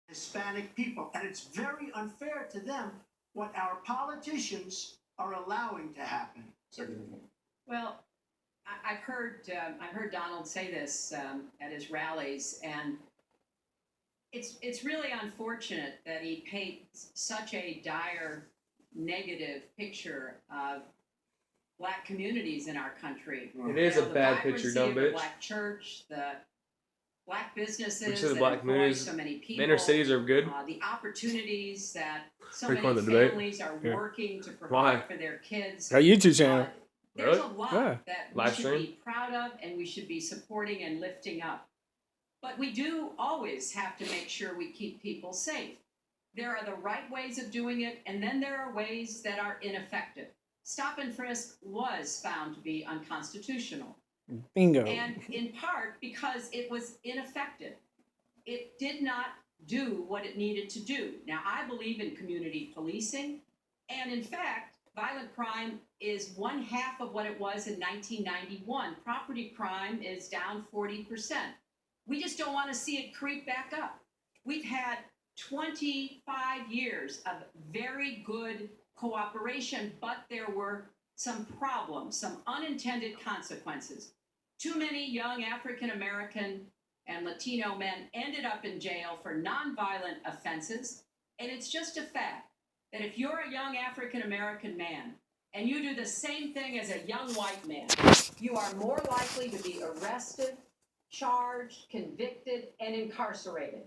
Hispanic people, and it's very unfair to them what our politicians are allowing to happen. Well, I've heard Donald say this at his rallies, and it's really unfortunate that he paints such a dire negative picture of black communities in our country. It is a The bad picture, vibrancy dumb of the bitch. black church, the black businesses Which is the that black employ communities. so many people. The inner cities are good. The opportunities that so Record many the debate. families are Here. working to Why? provide for their kids. Our YouTube channel. There's Really? a lot Yeah. that we Live should stream? be proud of and we should be supporting and lifting up. But we do always have to make sure we keep people safe. There are the right ways of doing it, and then there are ways that are ineffective. Stop and frisk was found to be unconstitutional, Bingo. and in part because it was ineffective. It did not do what it needed to do. Now, I believe in community policing, and in fact, violent crime is one half of what it was in 1991. Property crime is down 40%. We just don't want to see it creep back up. We've had 25 years of very good cooperation, but there were some problems, some unintended consequences. Too many young African American and Latino men ended up in jail for nonviolent offenses. And it's just a fact that if you're a young African American man and you do the same thing as a young white man, you are more likely to be arrested, charged, convicted, and incarcerated.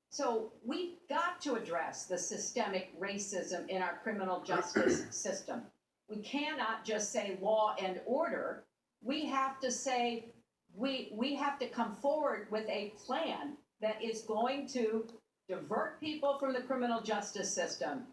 So we've got to address the systemic racism in our criminal justice system. We cannot just say law and order. We have to say we have to come forward with a plan that is going to divert people from the criminal justice system,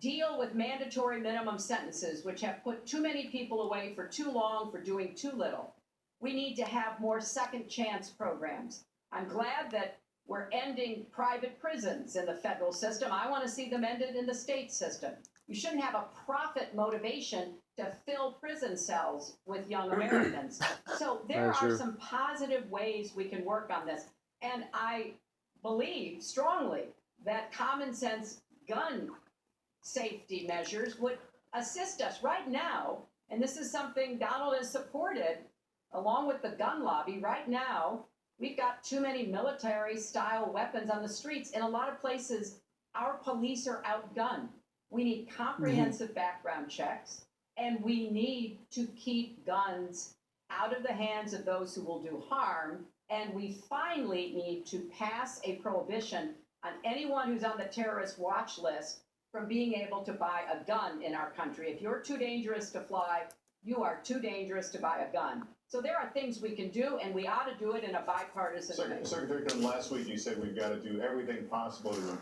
deal with mandatory minimum sentences, which have put too many people away for too long for doing too little. We need to have more second chance programs. I'm glad that we're ending private prisons in the federal system. I want to see them ended in the state system. You shouldn't have a profit motivation to fill prison cells with young Americans. So there are some positive ways we can work on this. And I believe strongly that common sense gun safety measures would assist us right now. And this is something Donald has supported along with the gun lobby. Right now, we've got too many military-style weapons on the streets. In a lot of places, our police are outgunned. We need comprehensive background checks, and we need to keep guns out of the hands of those who will do harm. And we finally need to pass a prohibition on anyone who's on the terrorist watch list from being able to buy a gun in our country. If you're too dangerous to fly, you are too dangerous to buy a gun. So there are things we can do, and we ought to do it in a bipartisan way. Secretary, last week you said we've got to do everything possible to